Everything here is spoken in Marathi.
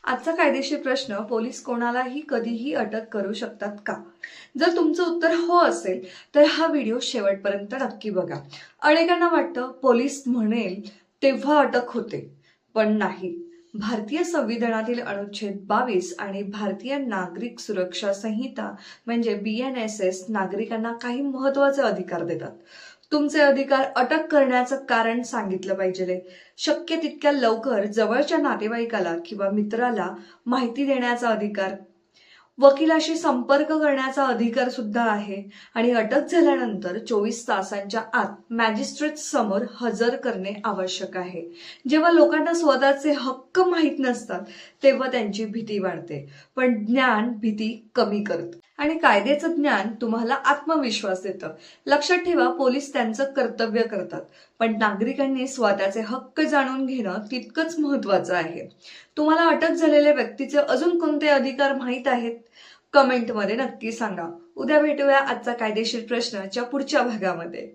आजचा कायदेशीर प्रश्न, पोलीस कोणालाही कधीही अटक करू शकतात का? जर तुमचं उत्तर हो असेल तर हा व्हिडिओ शेवटपर्यंत नक्की बघा. अनेकांना वाटतं पोलीस म्हणेल तेव्हा अटक होते, पण नाही. भारतीय संविधानातील अनुच्छेद 22 आणि भारतीय नागरिक सुरक्षा संहिता म्हणजे BNSS नागरिकांना काही महत्त्वाचे अधिकार देतात. तुमचे अधिकार अटक करण्याचं कारण सांगितलं पाहिजे. शक्य तितक्या लवकर जवळच्या नातेवाईकाला किंवा मित्राला माहिती देण्याचा अधिकार, वकिलाशी संपर्क करण्याचा अधिकार सुद्धा आहे आणि अटक झाल्यानंतर 24 तासांच्या आत मॅजिस्ट्रेट समोर हजर करणे आवश्यक आहे. जेव्हा लोकांना स्वतःचे हक्क माहीत नसतात तेव्हा त्यांची भीती वाढते, पण ज्ञान भीती कमी करतं आणि कायद्याचं ज्ञान तुम्हाला आत्मविश्वास देतं. लक्षात ठेवा, पोलीस त्यांचं कर्तव्य करतात, पण नागरिकांनी स्वतःचे हक्क जाणून घेणं तितकंच महत्त्वाचं आहे. तुम्हाला अटक झालेल्या व्यक्तीचे अजून कोणते अधिकार माहीत आहेत? कमेंटमध्ये नक्की सांगा. उद्या भेटूया आजचा कायदेशीर प्रश्नाच्या पुढच्या भागामध्ये.